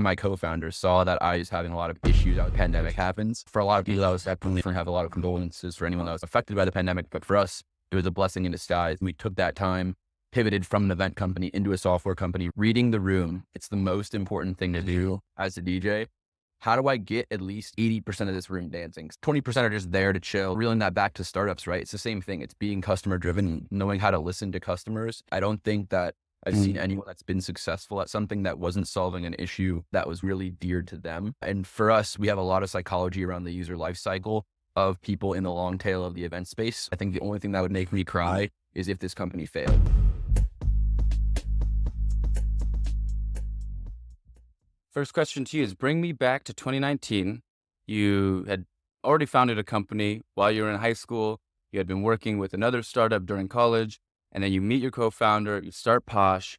My co-founder saw that I was having a lot of issues as the pandemic happens. For a lot of people, that was definitely have a lot of condolences for anyone that was affected by the pandemic. But for us, it was a blessing in disguise. We took that time, pivoted from an event company into a software company, reading the room. It's the most important thing to do as a DJ. How do I get at least 80% of this room dancing? 20% are just there to chill. Reeling that back to startups, right? It's the same thing. It's being customer driven, knowing how to listen to customers. I don't think that I've seen anyone that's been successful at something that wasn't solving an issue that was really dear to them. And for us, we have a lot of psychology around the user life cycle of people in the long tail of the event space. I think the only thing that would make me cry is if this company failed. First question to you is, bring me back to 2019. You had already founded a company while you were in high school. You had been working with another startup during college, and then you meet your co-founder, you start POSH.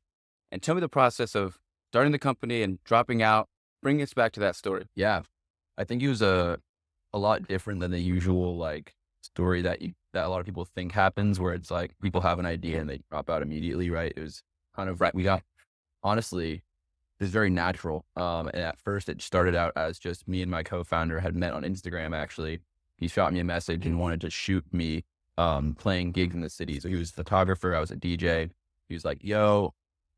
And tell me the process of starting the company and dropping out. Bring us back to that story. Yeah, I think it was a lot different than the usual like story that a lot of people think happens, where it's like people have an idea and they drop out immediately, right? It was kind of right. Honestly, it was very natural. And at first it started out as just me and my co-founder had met on Instagram. Actually, he shot me a message and wanted to shoot me playing gigs in the city. So he was a photographer, I was a DJ. He was like, yo,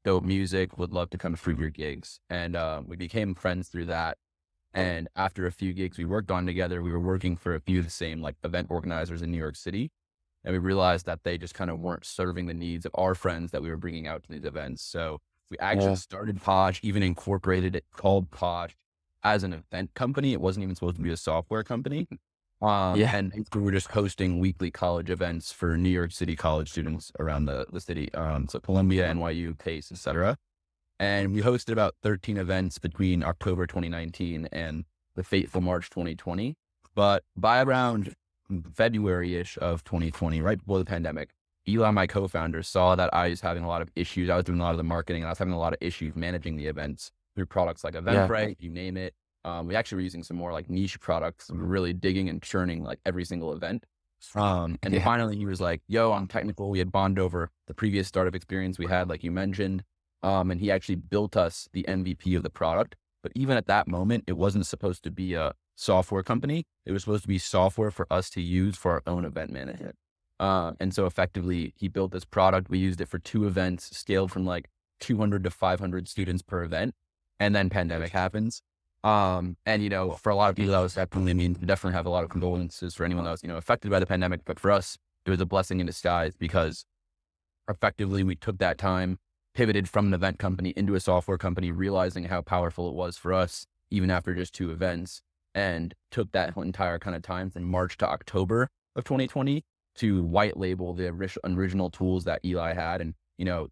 dope music, would love to come through your gigs. And we became friends through that. And after a few gigs we worked on together, we were working for a few of the same like event organizers in New York City. And we realized that they just kind of weren't serving the needs of our friends that we were bringing out to these events. So we actually started POSH, even incorporated it, called POSH as an event company. It wasn't even supposed to be a software company. And we were just hosting weekly college events for New York City college students around the city. So Columbia, NYU, PACE, etc. And we hosted about 13 events between October 2019 and the fateful March 2020. But by around February-ish of 2020, right before the pandemic, Eli, my co-founder, saw that I was having a lot of issues. I was doing a lot of the marketing and I was having a lot of issues managing the events through products like Avante Price, you name it. We actually were using some more like niche products. We were really digging and churning like every single event. Finally he was like, yo, I'm technical. We had bonded over the previous startup experience we had, like you mentioned. And he actually built us the MVP of the product. But even at that moment, it wasn't supposed to be a software company. It was supposed to be software for us to use for our own event management. And so effectively he built this product. We used it for 2 events, scaled from like 200 to 500 students per event. And then pandemic happens. And, you know, for a lot of people that was definitely have a lot of condolences for anyone that was, affected by the pandemic. But for us, it was a blessing in disguise because effectively we took that time, pivoted from an event company into a software company, realizing how powerful it was for us, even after just 2 events, and took that entire kind of time from March to October of 2020 to white label the original tools that Eli had and,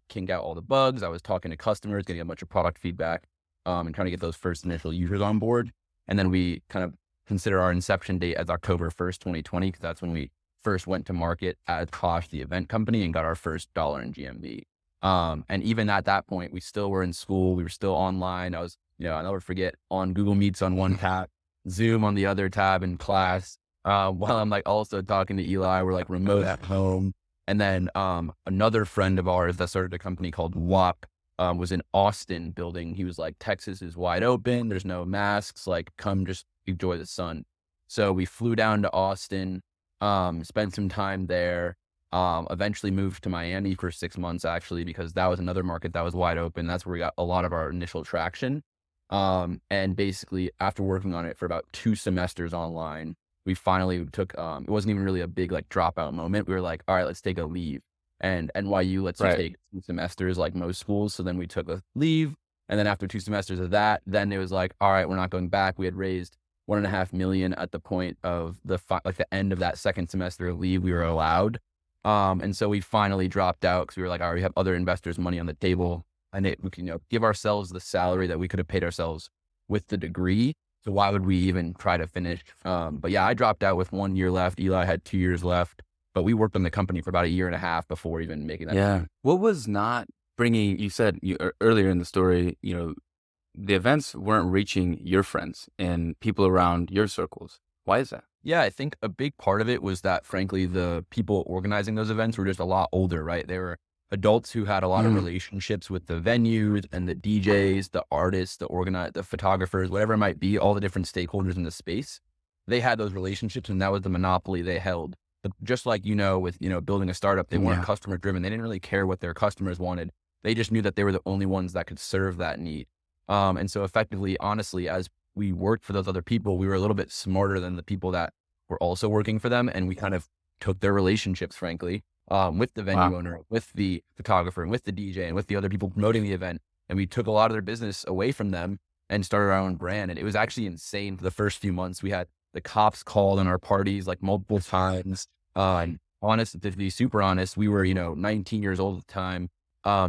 king out all the bugs. I was talking to customers, getting a bunch of product feedback, and trying to get those first initial users on board. And then we kind of consider our inception date as October 1st, 2020, because that's when we first went to market as POSH, the event company, and got our first dollar in GMV. And even at that point, we still were in school. We were still online. I was, I'll never forget, on Google Meets on one tab, Zoom on the other tab in class, while I'm like also talking to Eli. We're like remote at home. And then another friend of ours that started a company called WAP was in Austin building. He was like, Texas is wide open. There's no masks. Like, come just enjoy the sun. So we flew down to Austin, spent some time there. Eventually moved to Miami for 6 months, actually, because that was another market that was wide open. That's where we got a lot of our initial traction. And basically after working on it for about 2 semesters online, we finally took, it wasn't even really a big like dropout moment. We were like, all right, let's take a leave. And NYU lets you take 2 semesters like most schools. So then we took a leave. And then after 2 semesters of that, then it was like, all right, we're not going back. We had raised $1.5 million at the point of the end of that second semester of leave we were allowed. And so we finally dropped out because we were like, all right, we have other investors' money on the table and we can, give ourselves the salary that we could have paid ourselves with the degree. So why would we even try to finish? But yeah, I dropped out with 1 year left. Eli had 2 years left, but we worked on the company for about 1.5 years before even making that. Yeah. What was not bringing, you said earlier in the story, the events weren't reaching your friends and people around your circles. Why is that? Yeah, I think a big part of it was that, frankly, the people organizing those events were just a lot older, right? They were adults who had a lot of relationships with the venues and the DJs, the artists, the photographers, whatever it might be, all the different stakeholders in the space. They had those relationships, and that was the monopoly they held. But just like, with, building a startup, they weren't customer driven. They didn't really care what their customers wanted. They just knew that they were the only ones that could serve that need. And so effectively, honestly, as we worked for those other people, we were a little bit smarter than the people that were also working for them. And we kind of took their relationships, frankly, with the venue owner, with the photographer, and with the DJ, and with the other people promoting the event. And we took a lot of their business away from them and started our own brand. And it was actually insane for the first few months. We had the cops called on our parties like multiple times. Honest, to be super honest, we were, 19 years old at the time.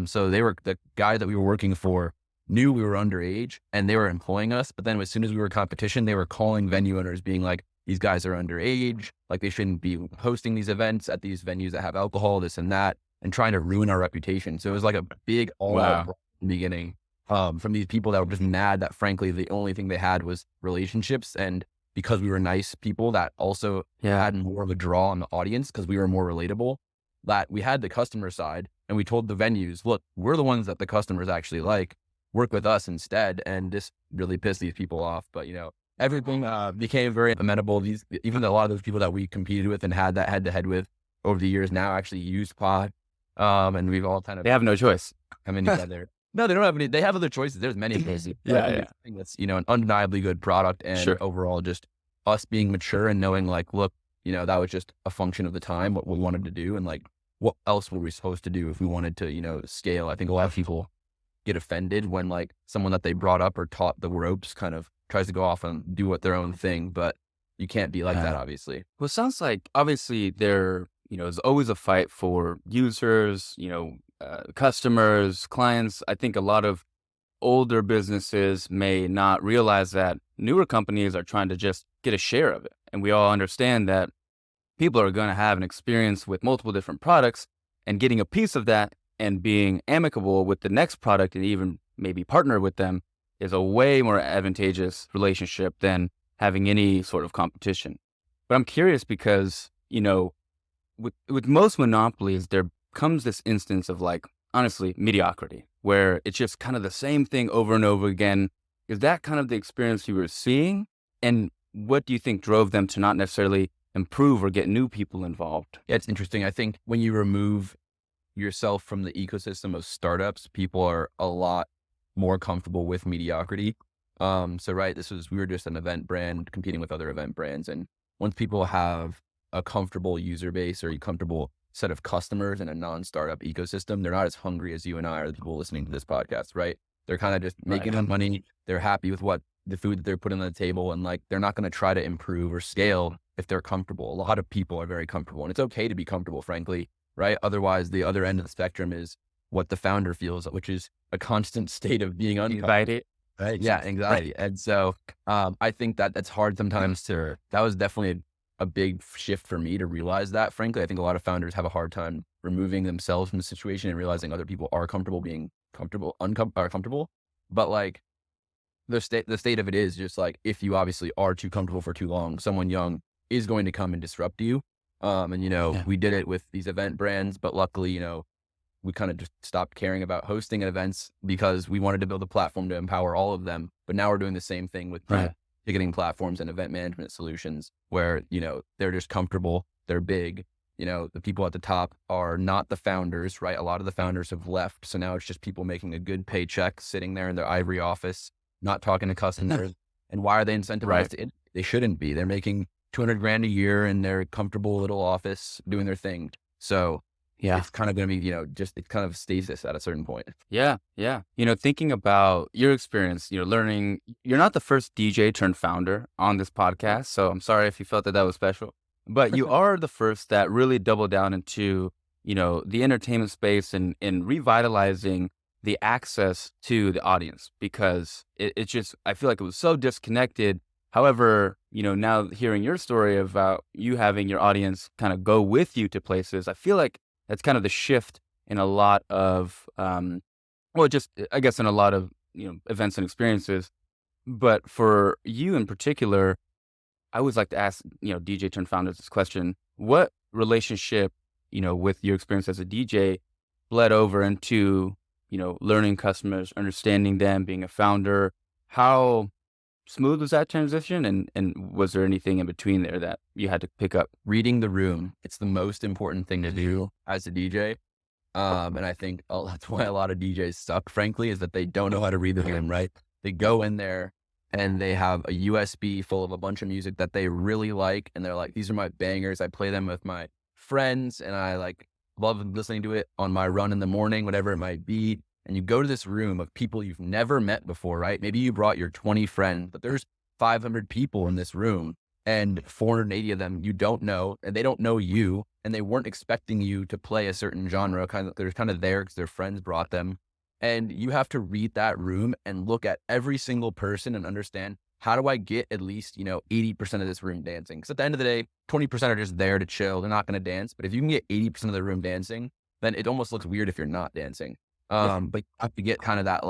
So the guy that we were working for knew we were underage and they were employing us. But then as soon as we were competition, they were calling venue owners being like, these guys are underage, like they shouldn't be hosting these events at these venues that have alcohol, this and that, and trying to ruin our reputation. So it was like a big all out beginning from these people that were just mad that frankly, the only thing they had was relationships. And because we were nice people that also had more of a draw on the audience because we were more relatable, that we had the customer side and we told the venues, look, we're the ones that the customers actually like, work with us instead. And this really pissed these people off. But, everything became very amenable. Even a lot of those people that we competed with and had that head to head with over the years now actually use POSH. And we've all kind of, They have no choice. come in together. No, they don't have any. They have other choices. There's many places. I think that's, an undeniably good product, and overall just us being mature and knowing like, look, that was just a function of the time, what we wanted to do. And like, what else were we supposed to do if we wanted to, scale? I think a lot of people get offended when like someone that they brought up or taught the ropes kind of tries to go off and do what their own thing, but you can't be like that, obviously. Well, it sounds like obviously there, is always a fight for users, customers, clients. I think a lot of older businesses may not realize that newer companies are trying to just get a share of it. And we all understand that people are going to have an experience with multiple different products, and getting a piece of that and being amicable with the next product and even maybe partner with them is a way more advantageous relationship than having any sort of competition. But I'm curious because, with most monopolies, there comes this instance of like, honestly, mediocrity, where it's just kind of the same thing over and over again. Is that kind of the experience you were seeing? And what do you think drove them to not necessarily improve or get new people involved? Yeah, it's interesting. I think when you remove yourself from the ecosystem of startups, people are a lot more comfortable with mediocrity. Right, we were just an event brand competing with other event brands. And once people have a comfortable user base or a comfortable set of customers in a non-startup ecosystem, they're not as hungry as you and I are, the people listening to this podcast, right? They're kind of just making their money. They're happy with the food that they're putting on the table. And like, they're not going to try to improve or scale if they're comfortable. A lot of people are very comfortable, and it's okay to be comfortable, frankly, right? Otherwise, the other end of the spectrum is what the founder feels, which is a constant state of being uncomfortable. Right. Yeah, anxiety. Right. And so I think that's hard sometimes that was definitely a big shift for me to realize that. Frankly, I think a lot of founders have a hard time removing themselves from the situation and realizing other people are comfortable being uncomfortable. But like the state of it is just like, if you obviously are too comfortable for too long, someone young is going to come and disrupt you. We did it with these event brands, but luckily, we kind of just stopped caring about hosting events because we wanted to build a platform to empower all of them. But now we're doing the same thing with ticketing platforms and event management solutions where, they're just comfortable. They're big. The people at the top are not the founders, right? A lot of the founders have left. So now it's just people making a good paycheck, sitting there in their ivory office, not talking to customers. And why are they incentivized? They shouldn't be. They're making 200 grand a year in their comfortable little office doing their thing. So it's kind of going to be, it kind of stasis at a certain point. Yeah. Thinking about your experience, learning, you're not the first DJ turned founder on this podcast. So I'm sorry if you felt that was special, but you are the first that really doubled down into, the entertainment space and revitalizing the access to the audience, because it's just, I feel like it was so disconnected. However, now hearing your story about you having your audience kind of go with you to places, I feel like that's kind of the shift in a lot of, in a lot of, events and experiences. But for you in particular, I always like to ask, DJ turned founders this question: what relationship, with your experience as a DJ bled over into, learning customers, understanding them, being a founder. How smooth was that transition? And was there anything in between there that you had to pick up? Reading the room. It's the most important thing to do as a DJ. And I think that's why a lot of DJs suck, frankly, is that they don't know how to read the room, right? They go in there and they have a USB full of a bunch of music that they really like. And they're like, these are my bangers. I play them with my friends and I like love listening to it on my run in the morning, whatever it might be. And you go to this room of people you've never met before, right? Maybe you brought your 20 friends, but there's 500 people in this room and 480 of them you don't know, and they don't know you, and they weren't expecting you to play a certain genre. They're kind of there because their friends brought them. And you have to read that room and look at every single person and understand, how do I get at least, 80% of this room dancing? Because at the end of the day, 20% are just there to chill. They're not going to dance. But if you can get 80% of the room dancing, then it almost looks weird if you're not dancing. But you have to get kind of that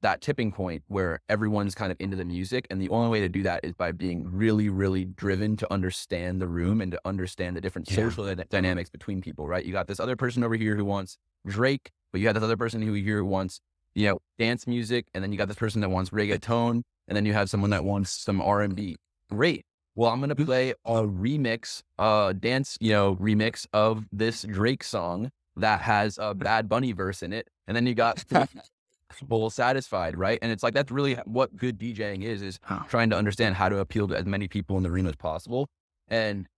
that tipping point where everyone's kind of into the music. And the only way to do that is by being really, really driven to understand the room and to understand the different social dynamics between people, right? You got this other person over here who wants Drake, but you have this other person who wants, dance music. And then you got this person that wants reggaeton. And then you have someone that wants some R&B. Great. Well, I'm going to play a remix, dance, remix of this Drake song that has a Bad Bunny verse in it. And then you got people satisfied, right? And it's like, that's really what good DJing is trying to understand how to appeal to as many people in the room as possible. And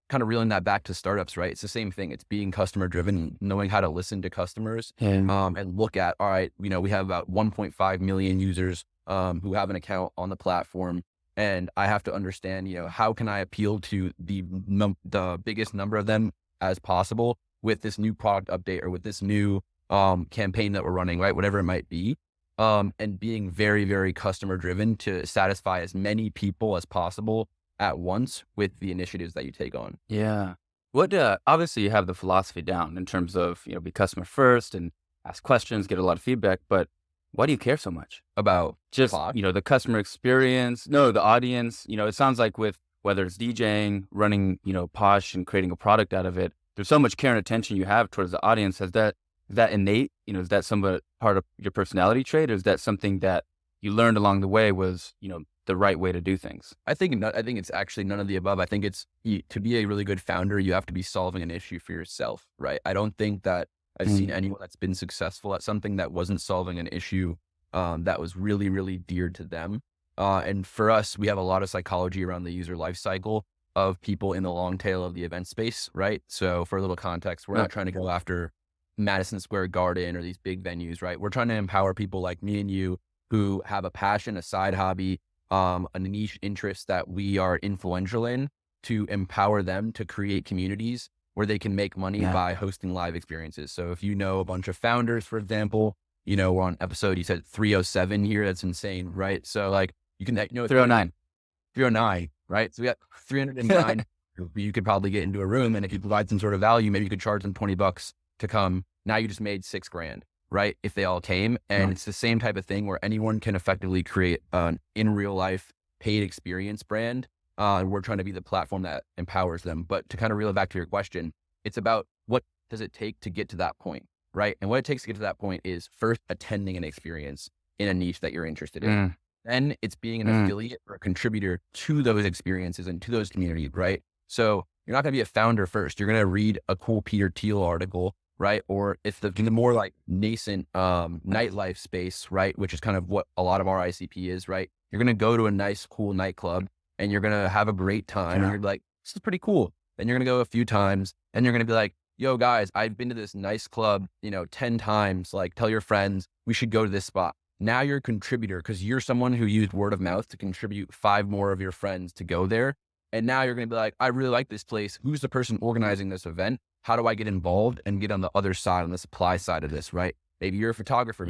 kind of reeling that back to startups, right? It's the same thing. It's being customer driven, knowing how to listen to customers and look at, all right, we have about 1.5 million users who have an account on the platform. And I have to understand, how can I appeal to the biggest number of them as possible with this new product update or with this new campaign that we're running, right? Whatever it might be. And being very, very customer driven to satisfy as many people as possible at once with the initiatives that you take on. Yeah. What, obviously you have the philosophy down in terms of, be customer first and ask questions, get a lot of feedback, but why do you care so much About just, POSH? the customer experience? No, the audience, it sounds like with whether it's DJing, running, POSH and creating a product out of it, there's so much care and attention you have towards the audience. Is that innate? Is that some part of your personality trait, or is that something that you learned along the way was, the right way to do things? I think it's actually none of the above. I think it's to be a really good founder, you have to be solving an issue for yourself, right? I don't think that I've seen anyone that's been successful at something that wasn't solving an issue that was really, really dear to them. And for us, we have a lot of psychology around the user life cycle of people in the long tail of the event space, right? So for a little context, we're not trying to go after Madison Square Garden or these big venues, right? We're trying to empower people like me and you who have a passion, a side hobby, a niche interest that we are influential in, to empower them to create communities where they can make money by hosting live experiences. So if you know a bunch of founders, for example, we're on episode, you said 307 here. That's insane, right? So like you can, 309, right? So we got 309. You could probably get into a room, and if you provide some sort of value, maybe you could charge them $20 to come. Now you just made $6,000, right? If they all came. And it's the same type of thing where anyone can effectively create an in real life paid experience brand. And we're trying to be the platform that empowers them. But to kind of reel it back to your question, it's about what does it take to get to that point, right? And what it takes to get to that point is first attending an experience in a niche that you're interested in. Then it's being an affiliate or a contributor to those experiences and to those communities, right? So you're not going to be a founder first. You're going to read a cool Peter Thiel article, right? Or if the more like nascent nightlife space, right? Which is kind of what a lot of our ICP is, right? You're going to go to a nice, cool nightclub and you're going to have a great time. And you're like, this is pretty cool. Then you're going to go a few times and you're going to be like, yo guys, I've been to this nice club, 10 times, like tell your friends, we should go to this spot. Now you're a contributor because you're someone who used word of mouth to contribute 5 more of your friends to go there. And now you're going to be like, I really like this place. Who's the person organizing this event? How do I get involved and get on the other side, on the supply side of this, right? Maybe you're a photographer.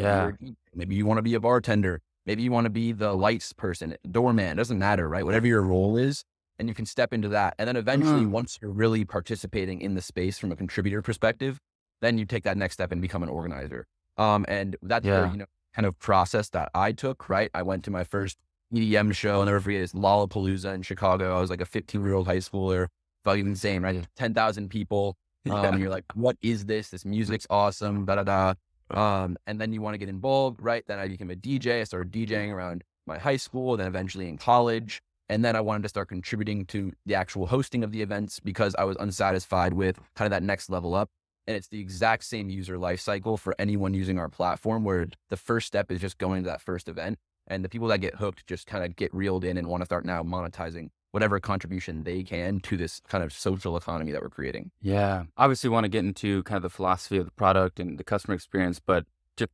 Maybe you want to be a bartender. Maybe you want to be the lights person, doorman, doesn't matter, right? Whatever your role is, and you can step into that. And then eventually, once you're really participating in the space from a contributor perspective, then you take that next step and become an organizer. And that's the, kind of process that I took, right? I went to my first EDM show, I'll never forget, it's Lollapalooza in Chicago. I was like a 15-year-old high schooler, fucking insane, right? 10,000 people. Yeah. And you're like, what is this? This music's awesome, da da da. And then you want to get involved, right? Then I became a DJ. I started DJing around my high school, then eventually in college. And then I wanted to start contributing to the actual hosting of the events because I was unsatisfied with kind of that next level up. And it's the exact same user life cycle for anyone using our platform, where the first step is just going to that first event. And the people that get hooked just kind of get reeled in and want to start now monetizing whatever contribution they can to this kind of social economy that we're creating. Yeah. Obviously want to get into kind of the philosophy of the product and the customer experience, but to,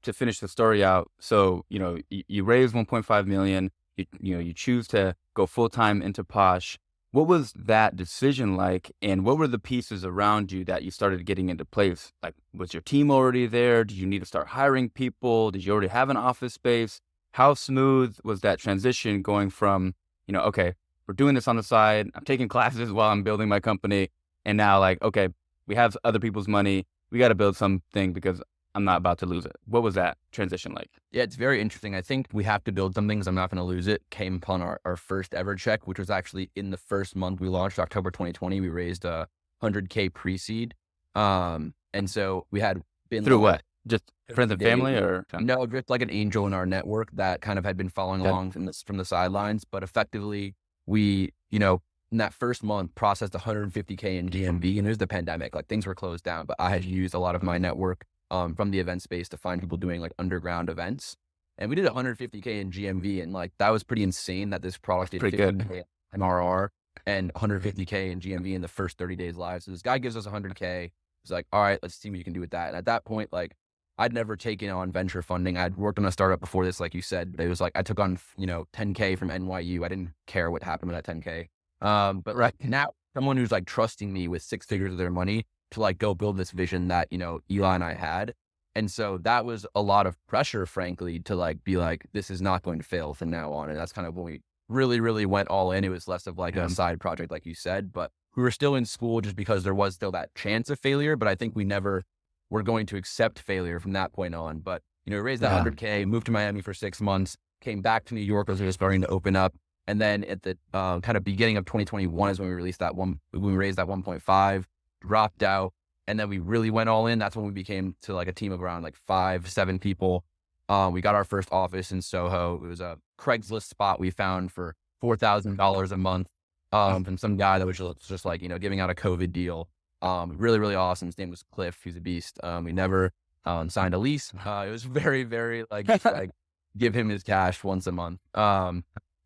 to finish the story out. So, you raised 1.5 million, you choose to go full-time into POSH. What was that decision like? And what were the pieces around you that you started getting into place? Like, was your team already there? Did you need to start hiring people? Did you already have an office space? How smooth was that transition going from, okay, we're doing this on the side, I'm taking classes while I'm building my company, and now like, okay, we have other people's money, we got to build something because I'm not about to lose it. What was that transition like? Yeah, it's very interesting. I think we have to build something because I'm not going to lose it. Came upon our first ever check, which was actually in the first month we launched, October 2020. We raised a 100K pre-seed. And so we had been Through like what? Just friends and family, or? no, just like an angel in our network that kind of had been following Okay. along from the sidelines. But effectively, we, in that first month processed 150K in GMV, and it was the pandemic. Like things were closed down, but I had used a lot of my network from the event space to find people doing like underground events. And we did 150K in GMV. And like, that was pretty insane that this product did Pretty 50K good. MRR and 150K in GMV in the first 30 days live. So this guy gives us 100K. He's like, all right, let's see what you can do with that. And at that point, like, I'd never taken on venture funding. I'd worked on a startup before this, like you said, but it was like, I took on, 10K from NYU. I didn't care what happened with that 10K. But Right. now someone who's like trusting me with 6 figures of their money to like go build this vision that, Eli and I had. And so that was a lot of pressure, frankly, to like be like, this is not going to fail from now on. And that's kind of when we really, really went all in. It was less of like Yeah. a side project, like you said, but we were still in school just because there was still that chance of failure. But I think we never were going to accept failure from that point on. But, we raised that Yeah. 100K, moved to Miami for 6 months, came back to New York as it was starting to open up. And then at the kind of beginning of 2021 is when we raised that 1.5, dropped out. And then we really went all in. That's when we became to like a team of around like 5-7 people. We got our first office in Soho. It was a Craigslist spot we found for $4,000 a month from some guy that was just like, giving out a COVID deal. Really, really awesome. His name was Cliff. He's a beast. We never signed a lease. It was very, very like, just like give him his cash once a month.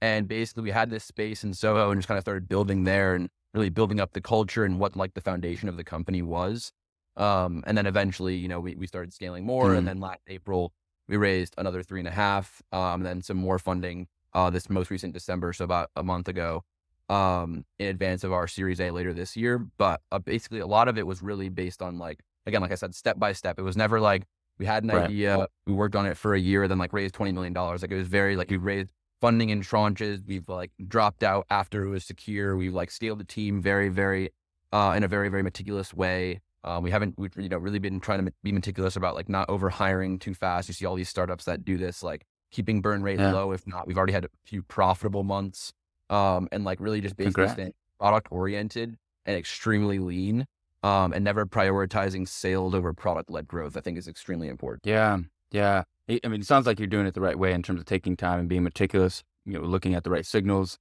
And basically we had this space in Soho and just kind of started building there and really building up the culture and what like the foundation of the company was. And then eventually, we started scaling more. And then last April, we raised another 3.5, and then some more funding this most recent December. So about a month ago, in advance of our Series A later this year. But basically a lot of it was really based on like, again, like I said, step by step. It was never like we had an Right. idea, we worked on it for a year, then like raised $20 million. Like it was very like we raised funding in tranches. We've like dropped out after it was secure. We've like scaled the team very, very, in a very, very meticulous way. We've really been trying to be meticulous about like not over hiring too fast. You see all these startups that do this, like keeping burn rate Yeah. low. If not, we've already had a few profitable months. And like really just basically Congrats. staying product oriented and extremely lean. And never prioritizing sales over product led growth, I think is extremely important. Yeah. Yeah. I mean, it sounds like you're doing it the right way in terms of taking time and being meticulous, looking at the right signals.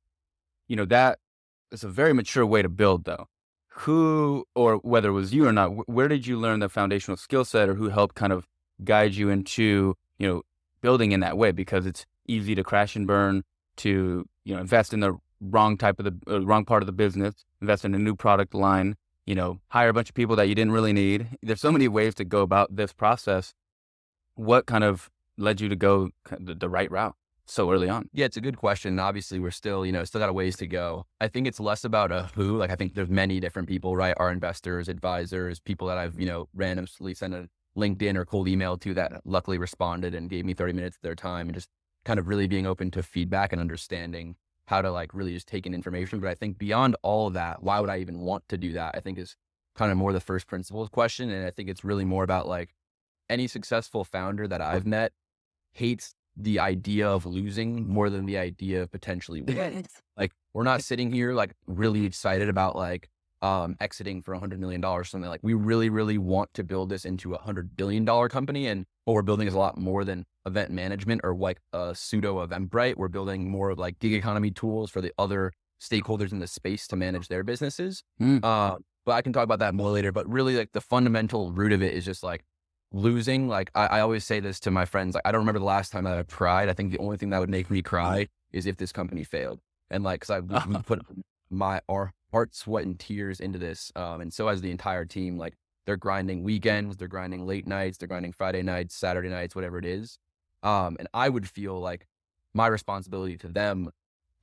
That is a very mature way to build, though. Who, or whether it was you or not, where did you learn the foundational skill set, or who helped kind of guide you into, building in that way? Because it's easy to crash and burn, to, invest in the wrong type of the wrong part of the business, invest in a new product line, hire a bunch of people that you didn't really need. There's so many ways to go about this process. What kind of led you to go the right route so early on? Yeah, it's a good question. Obviously, we're still, still got a ways to go. I think it's less about a who. Like, I think there's many different people, right? Our investors, advisors, people that I've, randomly sent a LinkedIn or cold email to that luckily responded and gave me 30 minutes of their time, and just kind of really being open to feedback and understanding how to like really just take in information. But I think beyond all of that, why would I even want to do that? I think is kind of more the first principles question. And I think it's really more about like any successful founder that I've met hates the idea of losing more than the idea of potentially winning. Like, we're not sitting here like really excited about like, exiting for $100 million, something like, we really, really want to build this into $100 billion company. And what we're building is a lot more than event management or like a pseudo Eventbrite. We're building more of like gig economy tools for the other stakeholders in the space to manage their businesses. Mm. But I can talk about that more later. But really, like, the fundamental root of it is just like losing. Like, I always say this to my friends. Like, I don't remember the last time that I cried. I think the only thing that would make me cry is if this company failed. And like, cause we put our heart, sweat, and tears into this. And so has the entire team. Like, they're grinding weekends, they're grinding late nights, they're grinding Friday nights, Saturday nights, whatever it is. And I would feel like my responsibility to them,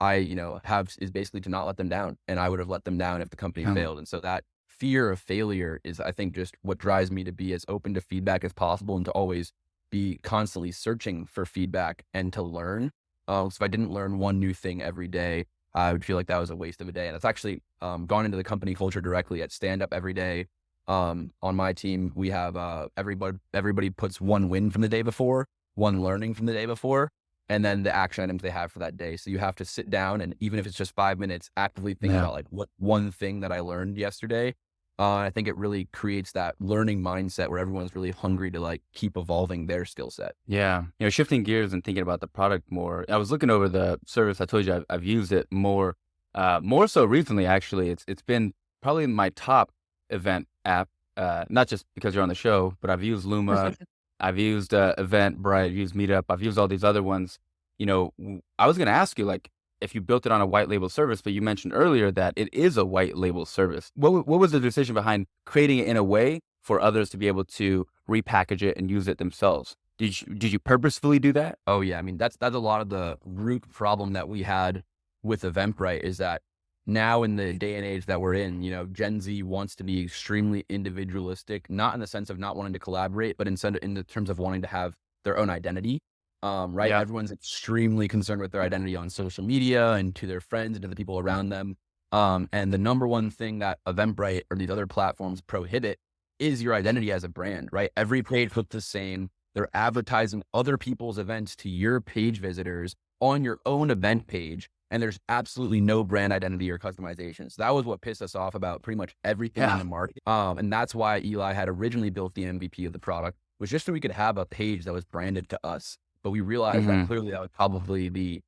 have is basically to not let them down. And I would have let them down if the company Yeah. failed. And so that fear of failure is, I think, just what drives me to be as open to feedback as possible and to always be constantly searching for feedback and to learn. So if I didn't learn one new thing every day, I would feel like that was a waste of a day. And it's actually gone into the company culture directly at Stand Up Every Day. On my team, we have everybody puts one win from the day before, one learning from the day before, and then the action items they have for that day. So you have to sit down and, even if it's just 5 minutes, actively think Yeah. about like, what one thing that I learned yesterday. I think it really creates that learning mindset where everyone's really hungry to like keep evolving their skill set. Yeah. Shifting gears and thinking about the product more. I was looking over the service. I told you I've used it more so recently, actually. It's been probably my top event app, not just because you're on the show, but I've used Luma, I've used Eventbrite, I've used Meetup, I've used all these other ones. I was going to ask you, like, if you built it on a white label service, but you mentioned earlier that it is a white label service. What was the decision behind creating it in a way for others to be able to repackage it and use it themselves? Did you purposefully do that? Oh yeah. I mean, that's a lot of the root problem that we had with Eventbrite is that now in the day and age that we're in, Gen Z wants to be extremely individualistic, not in the sense of not wanting to collaborate, but instead in the terms of wanting to have their own identity. Right. Yeah. Everyone's extremely concerned with their identity on social media and to their friends and to the people around them. And the number one thing that Eventbrite or these other platforms prohibit is your identity as a brand, right? Every page looks the same. They're advertising other people's events to your page visitors on your own event page. And there's absolutely no brand identity or customization. So that was what pissed us off about pretty much everything in the market. And that's why Eli had originally built the MVP of the product, was just so we could have a page that was branded to us. But we realized that clearly that was probably the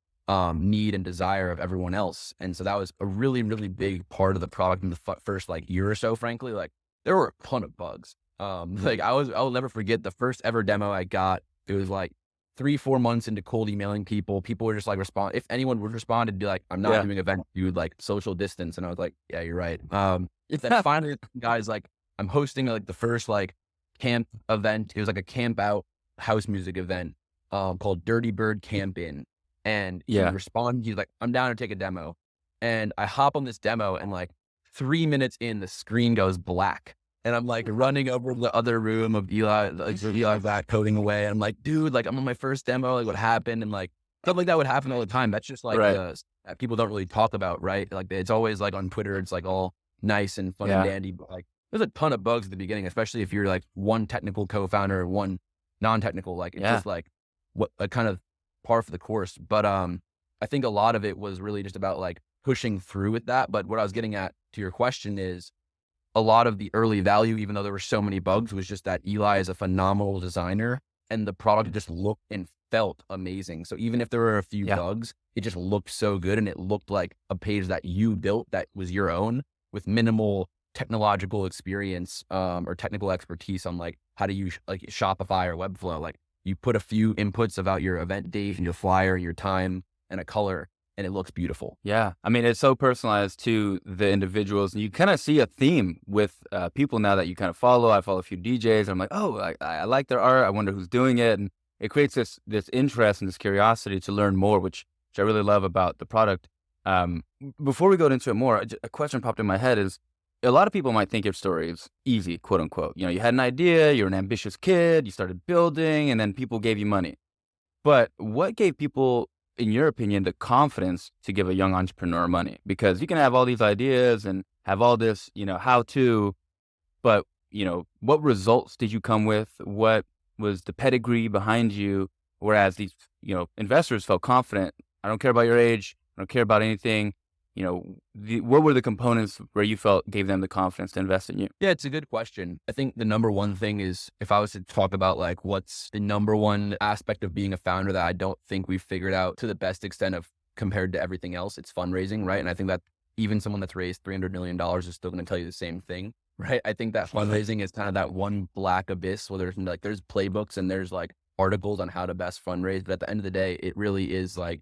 need and desire of everyone else. And so that was a really, really big part of the product in the first like year or so, frankly. Like, there were a ton of bugs. Like, I'll never forget the first ever demo I got. It was like 3-4 months into cold emailing people. People were just like, if anyone would respond, it'd be like, I'm not doing event, you would like social distance. And I was like, yeah, you're right. Then finally, guys, like, I'm hosting like the first like camp event. It was like a camp out house music event called Dirty Bird Camp In. And he responded, he's like, I'm down to take a demo. And I hop on this demo and like 3 minutes in, the screen goes black. And I'm like running over to the other room of Eli, like Eli's back coding away. And I'm like, dude, like, I'm on my first demo. Like, what happened? And like, stuff like that would happen all the time. That's just like that people don't really talk about, right? Like, it's always like on Twitter, it's like all nice and fun and dandy. But like, there's a ton of bugs at the beginning, especially if you're like one technical co-founder or one non-technical. Like, it's just like what a kind of par for the course. But I think a lot of it was really just about like pushing through with that. But what I was getting at to your question is, a lot of the early value, even though there were so many bugs, was just that Eli is a phenomenal designer and the product just looked and felt amazing. So even if there were a few bugs, it just looked so good. And it looked like a page that you built that was your own with minimal technological experience or technical expertise on like how to use like Shopify or Webflow. Like, you put a few inputs about your event date and your flyer, your time, and a color, and it looks beautiful. Yeah. I mean, it's so personalized to the individuals. And you kind of see a theme with people now that you kind of follow. I follow a few DJs. And I'm like, oh, I like their art. I wonder who's doing it. And it creates this interest and this curiosity to learn more, which I really love about the product. Before we go into it more, a question popped in my head is, a lot of people might think your story is easy, quote unquote. You had an idea, you're an ambitious kid, you started building, and then people gave you money. But what gave people, in your opinion, the confidence to give a young entrepreneur money? Because you can have all these ideas and have all this, how to, but, what results did you come with? What was the pedigree behind you? Whereas these, investors felt confident. I don't care about your age. I don't care about anything. what were the components where you felt gave them the confidence to invest in you? Yeah, it's a good question. I think the number one thing is, if I was to talk about like what's the number one aspect of being a founder that I don't think we've figured out to the best extent of compared to everything else, it's fundraising, right? And I think that even someone that's raised $300 million is still going to tell you the same thing, right? I think that fundraising is kind of that one black abyss where there's playbooks and there's like articles on how to best fundraise. But at the end of the day, it really is like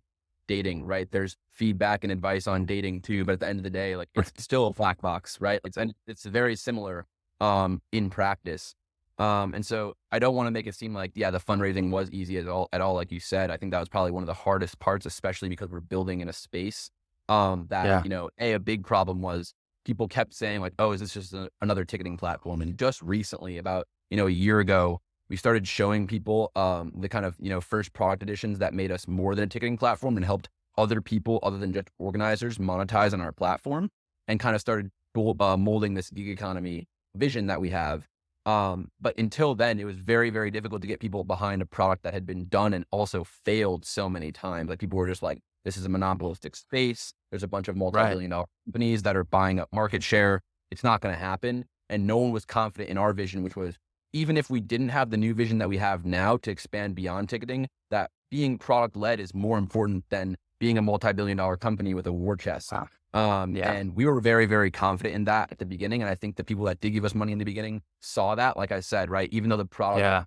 dating, right? There's feedback and advice on dating too, but at the end of the day, like it's still a black box, right? It's very similar in practice. And so I don't want to make it seem like, yeah, the fundraising was easy at all, like you said. I think that was probably one of the hardest parts, especially because we're building in a space that, Yeah. a big problem was people kept saying like, oh, is this just another ticketing platform? And just recently, about, a year ago, we started showing people the kind of, first product editions that made us more than a ticketing platform and helped other people other than just organizers monetize on our platform, and kind of started molding this gig economy vision that we have. But until then, it was very, very difficult to get people behind a product that had been done and also failed so many times. Like people were just like, this is a monopolistic space. There's a bunch of Right. multi-billion dollar companies that are buying up market share. It's not going to happen. And no one was confident in our vision, which was, even if we didn't have the new vision that we have now to expand beyond ticketing, that being product led is more important than being a multi-billion dollar company with a war chest. Wow. Yeah. And we were very, very confident in that at the beginning. And I think the people that did give us money in the beginning saw that, like I said, right? Even though the product Yeah.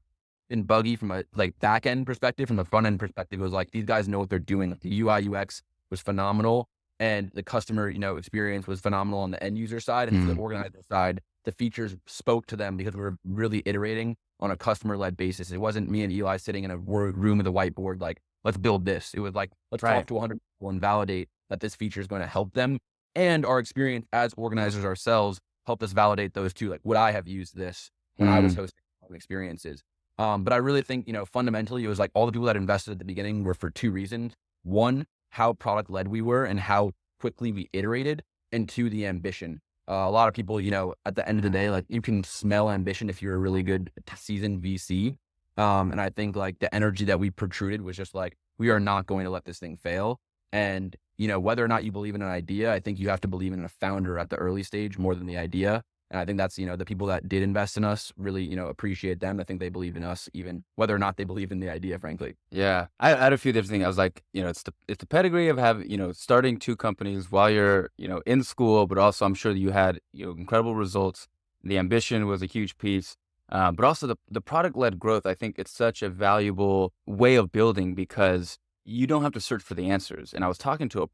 been buggy from a like back end perspective, from a front end perspective, it was like, these guys know what they're doing. Like, the UI UX was phenomenal, and the customer, experience was phenomenal on the end user side. And for the organizer side, the features spoke to them because we were really iterating on a customer led basis. It wasn't me and Eli sitting in a room with a whiteboard, like, let's build this. It was like, let's Right. talk to 100 people and validate that this feature is going to help them. And our experience as organizers ourselves helped us validate those two. Like, would I have used this when I was hosting experiences? But I really think, fundamentally, it was like all the people that invested at the beginning were for two reasons. One, how product led we were and how quickly we iterated. And two, the ambition. A lot of people, at the end of the day, like, you can smell ambition if you're a really good seasoned VC. And I think like the energy that we protruded was just like, we are not going to let this thing fail. And, whether or not you believe in an idea, I think you have to believe in a founder at the early stage more than the idea. And I think that's, the people that did invest in us really, appreciate them. I think they believe in us, even whether or not they believe in the idea, frankly. Yeah. I had a few different things. I was like, it's the pedigree of having, starting two companies while you're, in school, but also I'm sure that you had, incredible results. The ambition was a huge piece. But also the product led growth. I think it's such a valuable way of building because you don't have to search for the answers. And I was talking to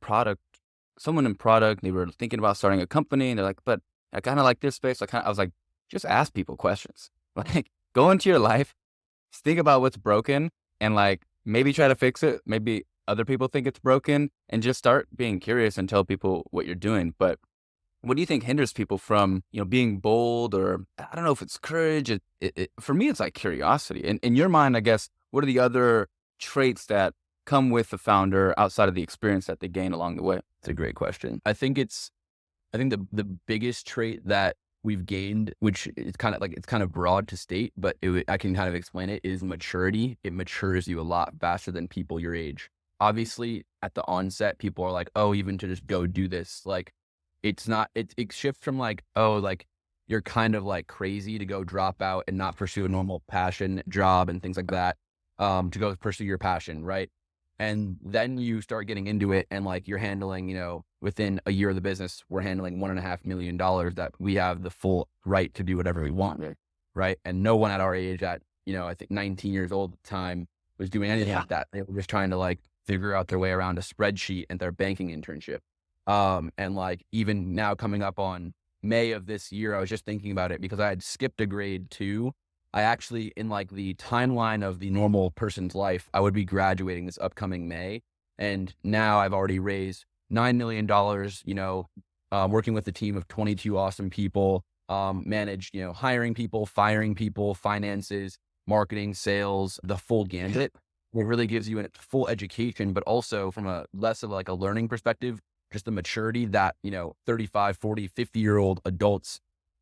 someone in product, they were thinking about starting a company, and they're like, but I kind of like this space. I was like, just ask people questions. Like, go into your life, think about what's broken, and like maybe try to fix it. Maybe other people think it's broken, and just start being curious and tell people what you're doing. But what do you think hinders people from, being bold, or I don't know if it's courage? For me, it's like curiosity. In your mind, I guess, what are the other traits that come with the founder outside of the experience that they gain along the way? It's a great question. I think the biggest trait that we've gained, which is kind of broad to state, but I can kind of explain it, is maturity. It matures you a lot faster than people your age. Obviously, at the onset, people are like, oh, even to just go do this, like, it's not, it shifts from like, oh, like, you're kind of like crazy to go drop out and not pursue a normal passion job and things like that, to go pursue your passion, right? And then you start getting into it, and like, you're handling, within a year of the business, we're handling $1.5 million that we have the full right to do whatever we want. Right. And no one at our age at, I think 19 years old at the time was doing anything like that. They were just trying to like figure out their way around a spreadsheet and their banking internship. And like, even now coming up on May of this year, I was just thinking about it because I had skipped a grade 2. I actually, in like the timeline of the normal person's life, I would be graduating this upcoming May. And now I've already raised $9 million, working with a team of 22 awesome people, managed, hiring people, firing people, finances, marketing, sales, the full gambit. It really gives you a full education, but also from a less of like a learning perspective, just the maturity that, 35, 40, 50-year-old adults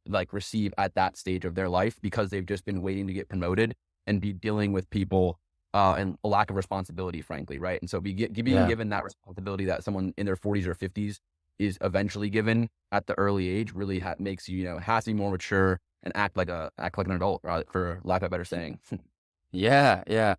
like receive at that stage of their life, because they've just been waiting to get promoted and be dealing with people and a lack of responsibility, frankly, right? And so being given that responsibility that someone in their 40s or 50s is eventually given at the early age really makes you, has to be more mature and act like an adult, right? For lack of a better saying. Yeah, yeah.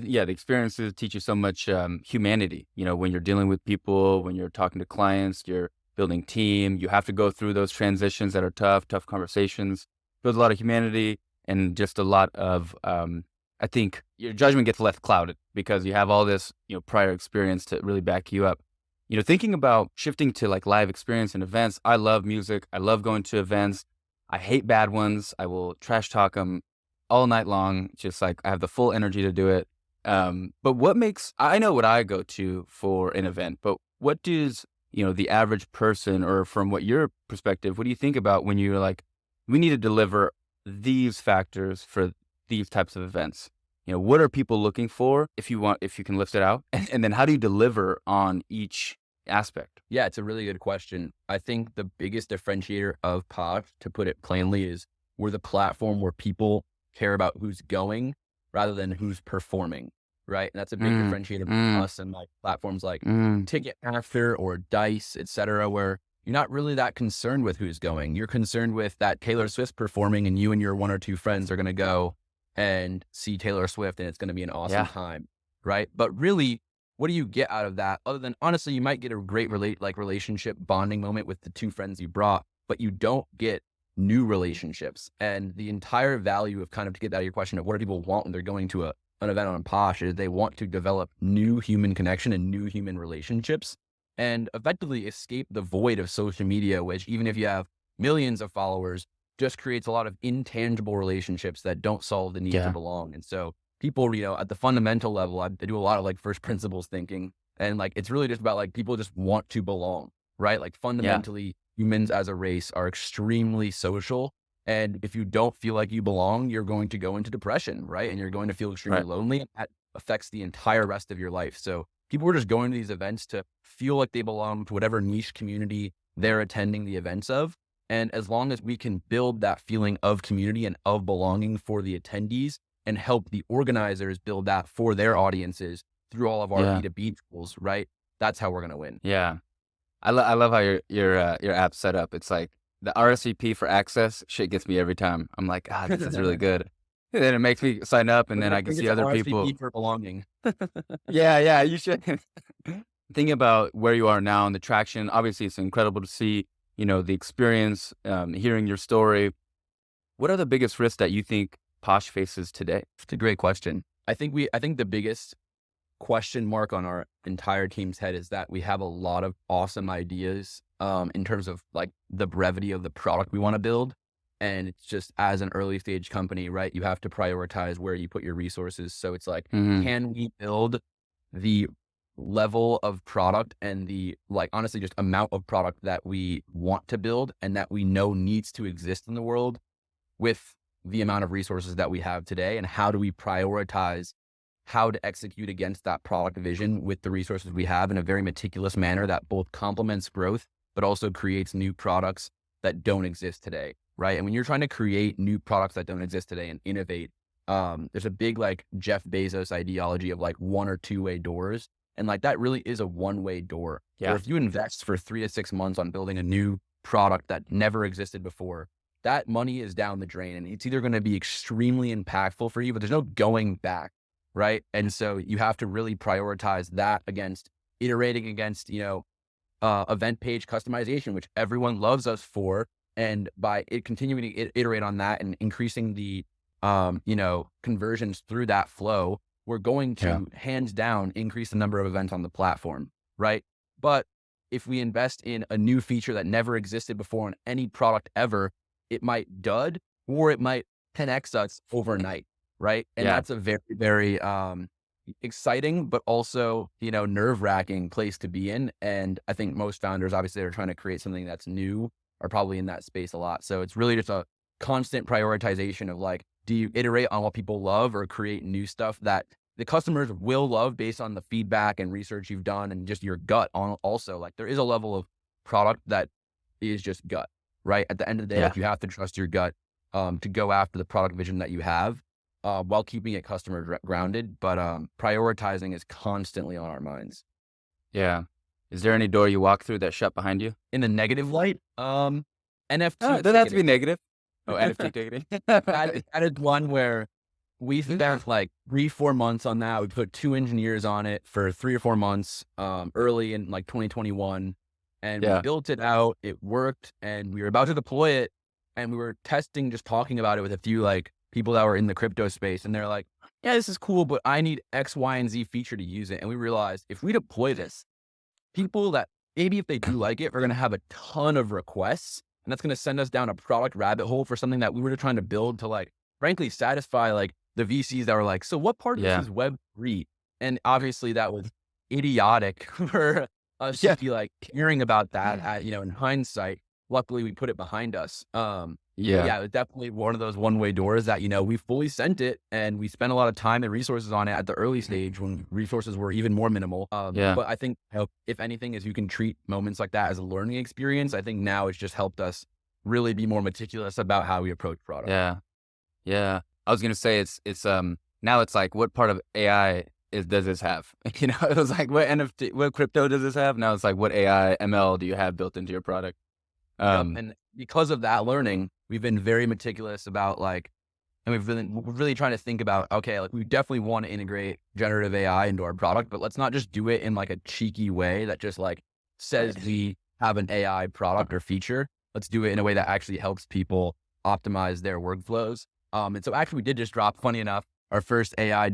Yeah, the experiences teach you so much humanity. When you're dealing with people, when you're talking to clients, you're building team, you have to go through those transitions that are tough conversations. Builds a lot of humanity and just a lot of, I think your judgment gets less clouded because you have all this, prior experience to really back you up. Thinking about shifting to like live experience and events, I love music. I love going to events. I hate bad ones. I will trash talk them all night long. Just like I have the full energy to do it. But I know what I go to for an event, but what does, the average person, or from what your perspective, what do you think about when you're like, we need to deliver these factors for these types of events? What are people looking for if you can lift it out? And then how do you deliver on each aspect? Yeah, it's a really good question. I think the biggest differentiator of POSH, to put it plainly, is we're the platform where people care about who's going rather than who's performing, right? And that's a big Mm, differentiator between mm, us and like platforms like mm. Ticketmaster or Dice, et cetera, where you're not really that concerned with who's going. You're concerned with that Taylor Swift performing, and you and your one or two friends are going to go and see Taylor Swift, and it's going to be an awesome Yeah, time, right? But really, what do you get out of that? Other than, honestly, you might get a great relationship bonding moment with the two friends you brought, but you don't get new relationships. And the entire value of, kind of, to get out of your question of what do people want when they're going to an event on POSH, is they want to develop new human connection and new human relationships and effectively escape the void of social media, which, even if you have millions of followers, just creates a lot of intangible relationships that don't solve the need to yeah, belong. And so people, at the fundamental level, I do a lot of like first principles thinking, and like, it's really just about like, people just want to belong, right? Like, yeah, fundamentally, humans as a race are extremely social. And if you don't feel like you belong, you're going to go into depression, right? And you're going to feel extremely right. lonely. And that affects the entire rest of your life. So people are just going to these events to feel like they belong to whatever niche community they're attending the events of. And as long as we can build that feeling of community and of belonging for the attendees, and help the organizers build that for their audiences through all of our Yeah, B2B tools, right? That's how we're going to win. yeah. I love how your app's set up. It's like the RSVP for access shit gets me every time. I'm like, this is really good. And then it makes me sign up, and We're then going to I can bring it see to other RSVP people. for belonging. Yeah, yeah, you should. Thinking about where you are now and the traction, obviously it's incredible to see, the experience, hearing your story. What are the biggest risks that you think Posh faces today? It's a great question. I think the biggest question mark on our entire team's head is that we have a lot of awesome ideas in terms of like the brevity of the product we want to build. And it's just, as an early stage company, right? You have to prioritize where you put your resources. So it's like, Hmm. can we build the level of product and the, like, honestly, just amount of product that we want to build and that we know needs to exist in the world with the amount of resources that we have today? And how do we prioritize how to execute against that product vision with the resources we have in a very meticulous manner that both complements growth, but also creates new products that don't exist today, right? And when you're trying to create new products that don't exist today and innovate, there's a big like Jeff Bezos ideology of like one or two way doors. And like, that really is a one-way door, where Yeah, if you invest for 3 to 6 months on building a new product that never existed before, that money is down the drain, and it's either going to be extremely impactful for you, but there's no going back, right? And so you have to really prioritize that against iterating against, event page customization, which everyone loves us for. And by it continuing to iterate on that and increasing the, conversions through that flow, we're going yeah, to hands down increase the number of events on the platform, right? But if we invest in a new feature that never existed before on any product ever, it might dud, or it might 10x us overnight, right? And yeah, that's a very, very exciting, but also, nerve-wracking place to be in. And I think most founders, obviously, are trying to create something that's new, are probably in that space a lot. So it's really just a constant prioritization of like, do you iterate on what people love or create new stuff that the customers will love based on the feedback and research you've done and just your gut on? Also, like, there is a level of product that is just gut, right? At the end of the day, yeah, like, you have to trust your gut to go after the product vision that you have, while keeping it customer grounded. But prioritizing is constantly on our minds. yeah. Is there any door you walk through that shut behind you? In the negative light, NFT It doesn't have to be ticketing. negative. Oh, NFT ticketing. That is one where we spent like 3-4 months on that. We put 2 engineers on it for 3 or 4 months, early in like 2021, and we Yeah. built it out. It worked, and we were about to deploy it, and we were testing, just talking about it with a few like people that were in the crypto space, and they're like, "Yeah, this is cool, but I need X, Y, and Z feature to use it." And we realized if we deploy this, people that maybe if they do like it, are going to have a ton of requests, and that's going to send us down a product rabbit hole for something that we were trying to build to like, frankly, satisfy like the VCs that were like, so what part of this Yeah. is Web3? And obviously that was idiotic for us Yeah. to be like hearing about that at, in hindsight. Luckily we put it behind us. But Yeah. yeah, it was definitely one of those one-way doors that, we fully sent it and we spent a lot of time and resources on it at the early stage when resources were even more minimal. Yeah. But I think if anything, is you can treat moments like that as a learning experience. I think now it's just helped us really be more meticulous about how we approach product. Yeah. Yeah. I was gonna say it's now it's like what part of AI does this have? It was like what NFT, what crypto does this have? Now it's like what AI ML do you have built into your product? Yep. And because of that learning, we've been very meticulous about like, and we're really trying to think about, okay, like we definitely want to integrate generative AI into our product, but let's not just do it in like a cheeky way that just like says we have an AI product or feature. Let's do it in a way that actually helps people optimize their workflows. And so actually we did just drop, funny enough, our first AI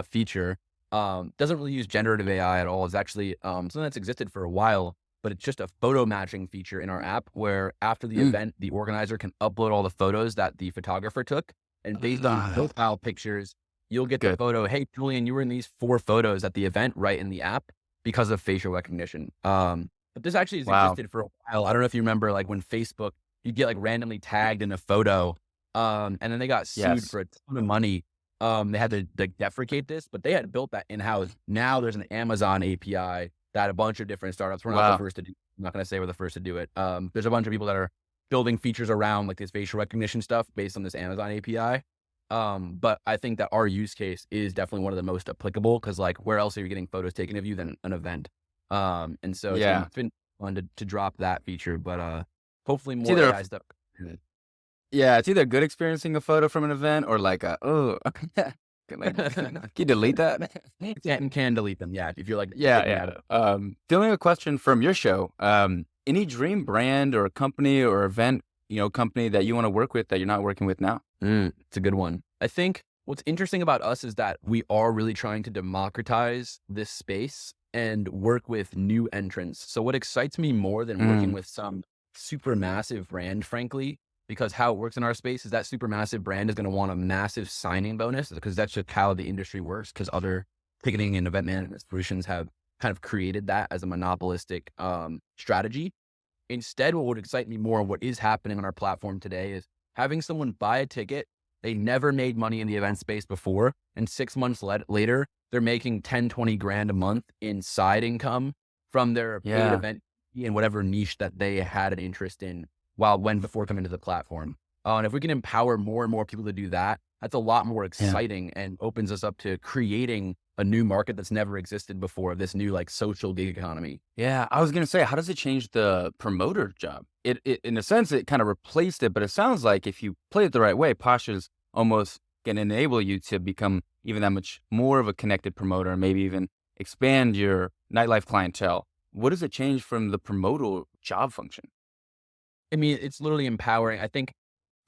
feature. Doesn't really use generative AI at all. It's actually something that's existed for a while, but it's just a photo matching feature in our app where after the event, the organizer can upload all the photos that the photographer took. And based on profile pictures, you'll get the Good. photo, hey, Julian, you were in these 4 photos at the event right in the app because of facial recognition. But this actually has Wow. existed for a while. I don't know if you remember like when Facebook, you get like randomly tagged in a photo, and then they got sued Yes. for a ton of money. They had to like deprecate this, but they had built that in-house. Now there's an Amazon API that a bunch of different startups, we're not Wow. the first to do. I'm not going to say we're the first to do it. There's a bunch of people that are building features around like this facial recognition stuff based on this Amazon API. But I think that our use case is definitely one of the most applicable because like where else are you getting photos taken of you than an event? And so Yeah. it's been fun to drop that feature, but hopefully more either AI stuff. Yeah, it's either good experiencing a photo from an event or like can you delete that? Can delete them. Yeah. If you're like, Yeah. Filming a question from your show. Any dream brand or company or event, company that you want to work with that you're not working with now? It's a good one. I think what's interesting about us is that we are really trying to democratize this space and work with new entrants. So what excites me more than working with some super massive brand, frankly, because how it works in our space is that super massive brand is going to want a massive signing bonus because that's just how the industry works because other ticketing and event management solutions have kind of created that as a monopolistic strategy. Instead, what would excite me more, what is happening on our platform today is having someone buy a ticket. They never made money in the event space before. And 6 months later, they're making 10, 20 grand a month in side income from their paid event in whatever niche that they had an interest in before coming to the platform. And if we can empower more and more people to do that, that's a lot more exciting and opens us up to creating a new market that's never existed before, this new like social gig economy. Yeah, I was gonna say, how does it change the promoter job? It in a sense, it kind of replaced it, but it sounds like if you play it the right way, POSH is almost gonna enable you to become even that much more of a connected promoter, and maybe even expand your nightlife clientele. What does it change from the promoter job function? I mean, it's literally empowering. I think,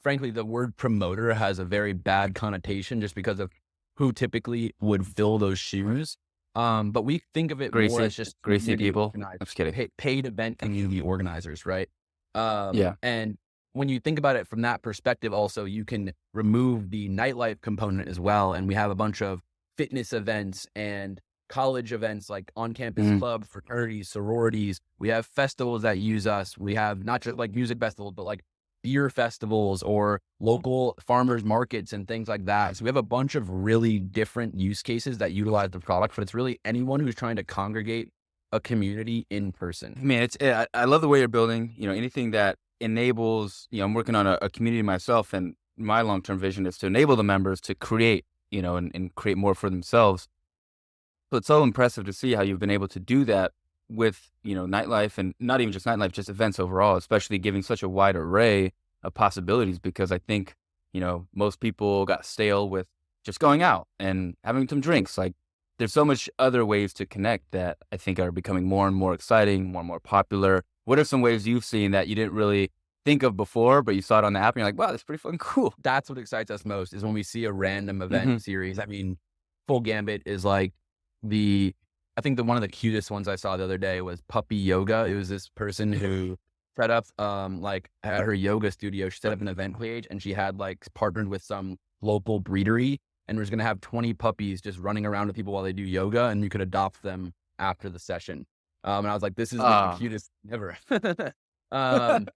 frankly, the word promoter has a very bad connotation just because of who typically would fill those shoes. But we think of it more as just Greasy community people. organizers, I'm just kidding. paid event community organizers, right? Yeah. And when you think about it from that perspective, also, you can remove the nightlife component as well. And we have a bunch of fitness events and college events like on-campus clubs, fraternities, sororities. We have festivals that use us. We have not just like music festivals, but like beer festivals or local farmers markets and things like that. So we have a bunch of really different use cases that utilize the product, but it's really anyone who's trying to congregate a community in person. I mean, I love the way you're building, anything that enables, I'm working on a community myself, and my long-term vision is to enable the members to create, and create more for themselves. So it's so impressive to see how you've been able to do that with, nightlife, and not even just nightlife, just events overall, especially giving such a wide array of possibilities? Because I think, most people got stale with just going out and having some drinks. Like, there's so much other ways to connect that I think are becoming more and more exciting, more and more popular. What are some ways you've seen that you didn't really think of before, but you saw it on the app and you're like, wow, that's pretty fucking cool? That's what excites us most is when we see a random Hmm. event series. I mean, Full Gambit is like the I think one of the cutest ones I saw the other day was puppy yoga. It was this person who set up like at her yoga studio, she set up an event page and she had like partnered with some local breedery and was gonna have 20 puppies just running around with people while they do yoga and you could adopt them after the session. And I was like, this is like the Ah. cutest thing ever. um,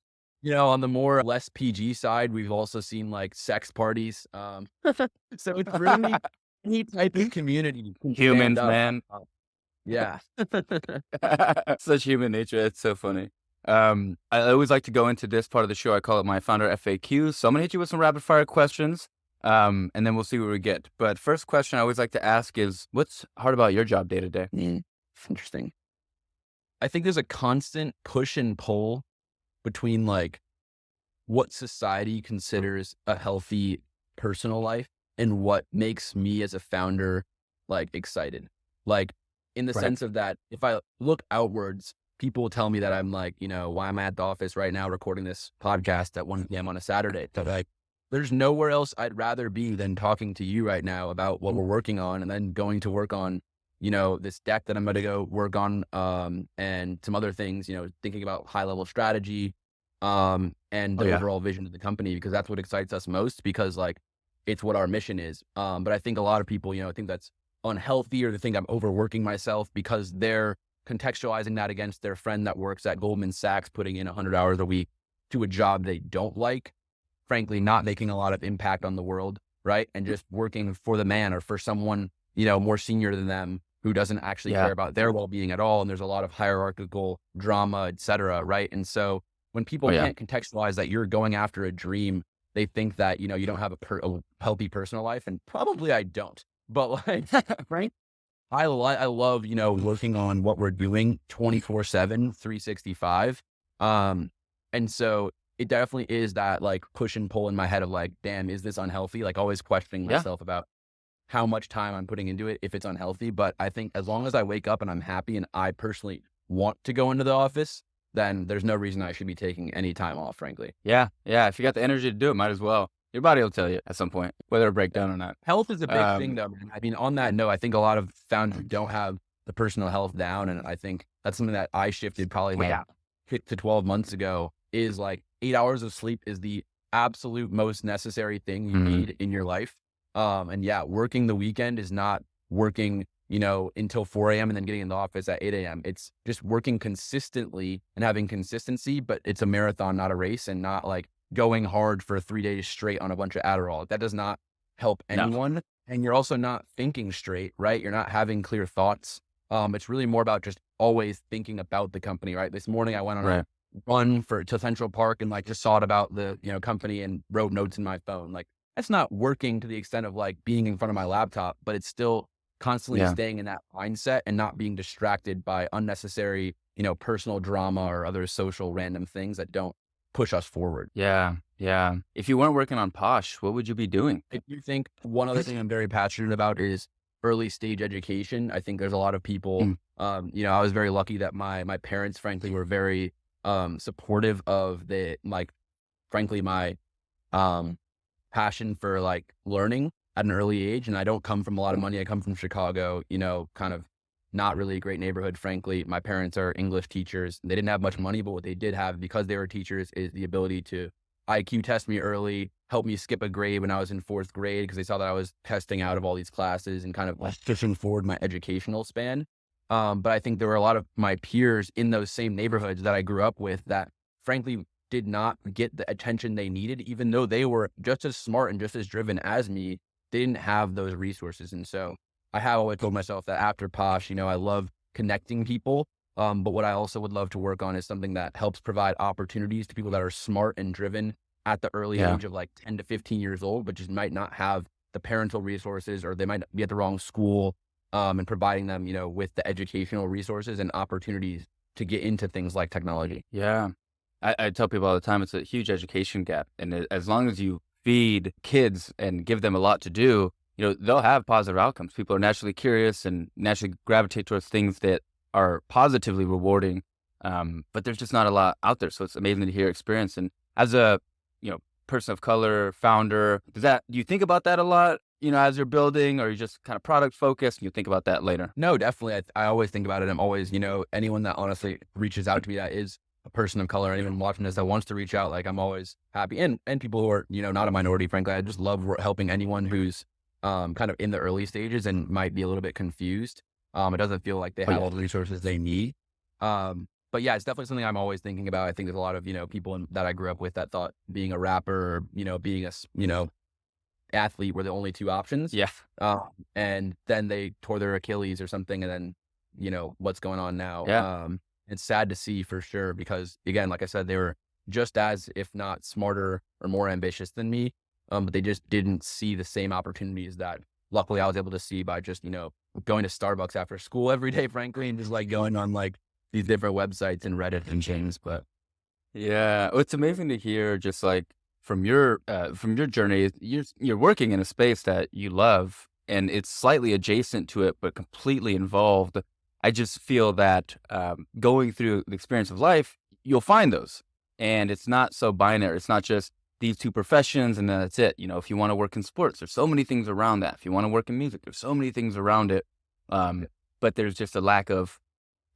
on the more less PG side, we've also seen like sex parties. So it's really any type of community can stand Humans, up. man. Yeah. Such human nature. It's so funny. I always like to go into this part of the show. I call it my founder FAQs. So I'm gonna hit you with some rapid fire questions, and then we'll see where we get. But first question I always like to ask is, what's hard about your job day to day? Interesting. I think there's a constant push and pull between like what society considers a healthy personal life and what makes me as a founder like excited. Like in the Right. sense of that, if I look outwards, people will tell me that I'm like, why am I at the office right now recording this podcast at 1 p.m. on a Saturday? But like, there's nowhere else I'd rather be than talking to you right now about what we're working on and then going to work on, this deck that I'm going to go work on, and some other things, thinking about high level strategy, and Oh the yeah. overall vision of the company, because that's what excites us most because like it's what our mission is. But I think a lot of people, think that's unhealthy or they think I'm overworking myself because they're contextualizing that against their friend that works at Goldman Sachs, putting in 100 hours a week to a job they don't like, frankly, not making a lot of impact on the world, right? And just working for the man or for someone, more senior than them who doesn't actually Yeah. care about their well-being at all. And there's a lot of hierarchical drama, et cetera, right? And so when Oh people yeah. can't contextualize that you're going after a dream, they think that, you don't have a healthy personal life. And probably I don't. But like, right? I love, working on what we're doing 24/7, 365. Um, and so it definitely is that like push and pull in my head of like, damn, is this unhealthy? Like always questioning Yeah. myself about how much time I'm putting into it if it's unhealthy. But I think as long as I wake up and I'm happy and I personally want to go into the office, then there's no reason I should be taking any time off, frankly. Yeah. Yeah. If you got the energy to do it, might as well. Your body will tell you at some point whether to break down or not. Health is a big thing, Um, though, man. I mean, on that note, I think a lot of founders don't have the personal health down, and I think that's something that I shifted probably oh about yeah. 6 to 12 months ago, is like 8 hours of sleep is the absolute most necessary thing you Mhm. need in your life. And yeah, working the weekend is not working, until 4 a.m. and then getting in the office at 8 a.m. It's just working consistently and having consistency, but it's a marathon, not a race, and not like going hard for 3 days straight on a bunch of Adderall. That does not help No. anyone. And you're also not thinking straight, right? You're not having clear thoughts. It's really more about just always thinking about the company, right? This morning I went on a Right. run to Central Park and like just thought about the, company and wrote notes in my phone. Like that's not working to the extent of like being in front of my laptop, but it's still constantly Yeah. staying in that mindset and not being distracted by unnecessary, personal drama or other social random things that don't push us forward. Yeah. Yeah. If you weren't working on Posh, what would you be doing? I do think one other thing I'm very passionate about is early stage education. I think there's a lot of people, Mm. I was very lucky that my parents, frankly, were very supportive of frankly, my um, passion for like learning at an early age. And I don't come from a lot of money. I come from Chicago, kind of not really a great neighborhood, frankly. My parents are English teachers. They didn't have much money, but what they did have because they were teachers is the ability to IQ test me early, help me skip a grade when I was in 4th grade because they saw that I was testing out of all these classes and kind of like pushing forward my educational span. But I think there were a lot of my peers in those same neighborhoods that I grew up with that frankly did not get the attention they needed, even though they were just as smart and just as driven as me. They didn't have those resources. And so I have always told myself that after Posh, I love connecting people. But what I also would love to work on is something that helps provide opportunities to people that are smart and driven at the early Yeah. age of like 10 to 15 years old, but just might not have the parental resources or they might be at the wrong school and providing them, with the educational resources and opportunities to get into things like technology. Yeah. I tell people all the time, it's a huge education gap. And as long as you feed kids and give them a lot to do, they'll have positive outcomes. People are naturally curious and naturally gravitate towards things that are positively rewarding. But there's just not a lot out there. So it's amazing to hear your experience. And as a, person of color, founder, do you think about that a lot, as you're building, or you're just kind of product focused and you think about that later? No, definitely. I always think about it. I'm always, anyone that honestly reaches out to me that is a person of color, anyone watching this that wants to reach out, like I'm always happy. And people who are, not a minority, frankly, I just love helping anyone who's kind of in the early stages and might be a little bit confused. It doesn't feel like they have all the resources they need. But yeah, it's definitely something I'm always thinking about. I think there's a lot of, people that I grew up with that thought being a rapper, or, being a, athlete were the only two options. Yeah. And then they tore their Achilles or something. And then, what's going on now. Yeah. It's sad to see for sure, because again, like I said, they were just as, if not smarter or more ambitious than me. But they just didn't see the same opportunities that luckily I was able to see by just, going to Starbucks after school every day, frankly, and just like going on like these different websites and Reddit and things. But Yeah. Well, it's amazing to hear just like from your journey, you're working in a space that you love and it's slightly adjacent to it, but completely involved. I just feel that going through the experience of life, you'll find those. And it's not so binary. It's not just these two professions and then that's it. If you want to work in sports, there's so many things around that. If you want to work in music, there's so many things around it. But there's just a lack of,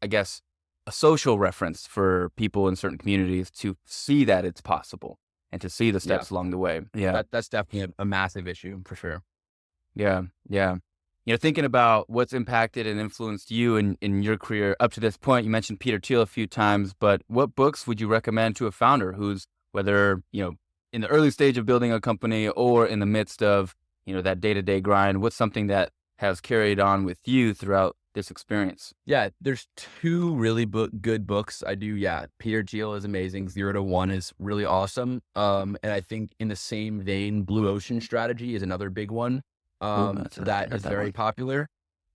I guess, a social reference for people in certain communities to see that it's possible and to see the steps along the way. Yeah. that's definitely a massive issue for sure. Yeah. Yeah. Thinking about what's impacted and influenced you in your career up to this point, you mentioned Peter Thiel a few times, but what books would you recommend to a founder who's, whether, in the early stage of building a company or in the midst of, that day-to-day grind? What's something that has carried on with you throughout this experience? Yeah, there's two really good books. I do. Yeah. Peter Thiel is amazing. 0 to 1 is really awesome. And I think in the same vein, Blue Ocean Strategy is another big one. That is very popular.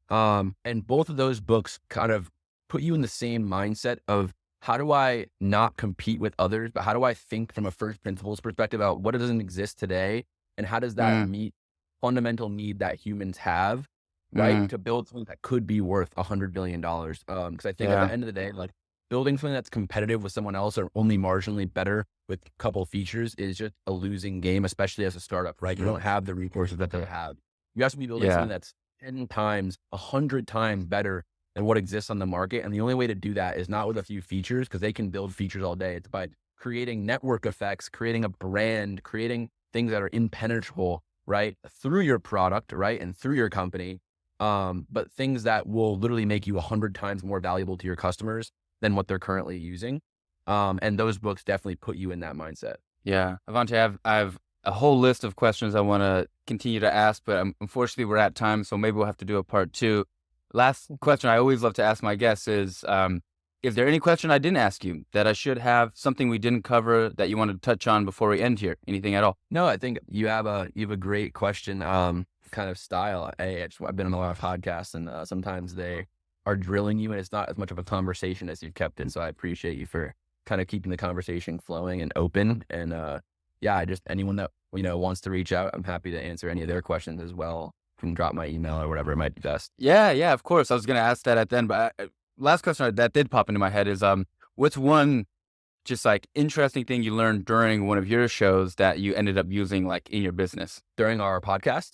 And both of those books kind of put you in the same mindset of how do I not compete with others, but how do I think from a first principles perspective about what doesn't exist today and how does that meet fundamental need that humans have, right? To build something that could be worth $100 billion. Because I think at the end of the day, like building something that's competitive with someone else or only marginally better with a couple features is just a losing game, especially as a startup, right? You don't have the resources that they have. You have to be building something that's 10 times, 100 times better than what exists on the market. And the only way to do that is not with a few features, because they can build features all day. It's by creating network effects, creating a brand, creating things that are impenetrable, right? Through your product, right? And through your company. But things that will literally make you 100 times more valuable to your customers than what they're currently using. And those books definitely put you in that mindset. Yeah. Avante, I've a whole list of questions I want to continue to ask, but unfortunately we're at time, so maybe we'll have to do a part 2. Last question I always love to ask my guests is there any question I didn't ask you that I should have, something we didn't cover that you wanted to touch on before we end here? Anything at all? No, I think you have a great question, kind of style. I've been on a lot of podcasts and sometimes they are drilling you and it's not as much of a conversation as you've kept it. So I appreciate you for kind of keeping the conversation flowing and open. And anyone that, wants to reach out, I'm happy to answer any of their questions as well. Can drop my email or whatever, it might be best. Yeah, of course. I was going to ask that at the end, but last question that did pop into my head is, what's one just like interesting thing you learned during one of your shows that you ended up using like in your business? During our podcast?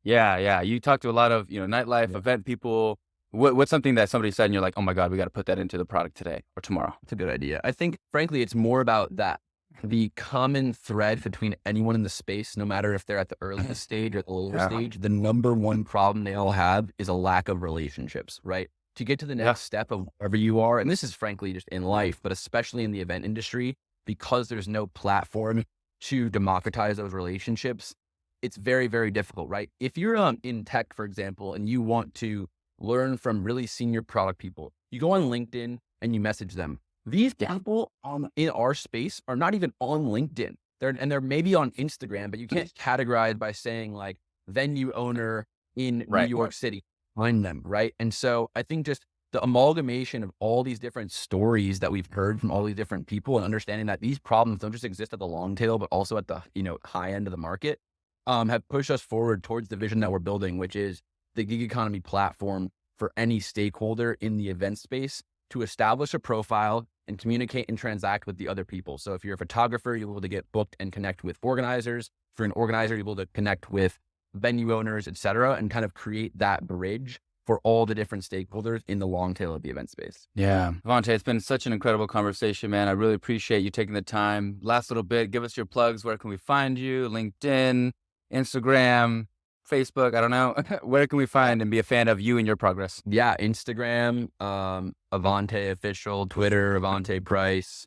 Yeah. You talked to a lot of, nightlife event people. What's something that somebody said and you're like, oh my God, we got to put that into the product today or tomorrow? It's a good idea. I think, frankly, it's more about that. The common thread between anyone in the space, no matter if they're at the earliest stage or the lower stage, the number one problem they all have is a lack of relationships, right? To get to the next step of wherever you are, and this is frankly just in life, but especially in the event industry, because there's no platform to democratize those relationships, it's very, very difficult, right? If you're in tech, for example, and you want to learn from really senior product people, you go on LinkedIn and you message them. These people in our space are not even on LinkedIn. They're maybe on Instagram, but you can't categorize by saying like venue owner in New York City. find them, right? And so I think just the amalgamation of all these different stories that we've heard from all these different people and understanding that these problems don't just exist at the long tail, but also at the, high end of the market, have pushed us forward towards the vision that we're building, which is the gig economy platform for any stakeholder in the event space to establish a profile and communicate and transact with the other people. So if you're a photographer, you're able to get booked and connect with organizers. If you're an organizer, you're able to connect with venue owners, et cetera, and kind of create that bridge for all the different stakeholders in the long tail of the event space. Yeah. Avante, it's been such an incredible conversation, man. I really appreciate you taking the time. Last little bit, give us your plugs. Where can we find you? LinkedIn, Instagram, Facebook, I don't know. Where can we find and be a fan of you and your progress? Yeah, Instagram, Avante Official, Twitter, Avante Price,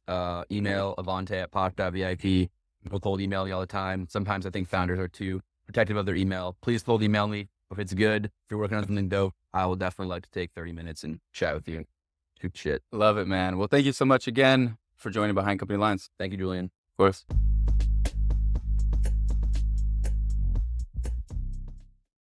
email avante@posh.vip. People cold email me all the time. Sometimes I think founders are too protective of their email. Please cold email me. If it's good, if you're working on something dope, I will definitely like to take 30 minutes and chat with you. Shoot shit. Love it, man. Well, thank you so much again for joining Behind Company Lines. Thank you, Julian. Of course.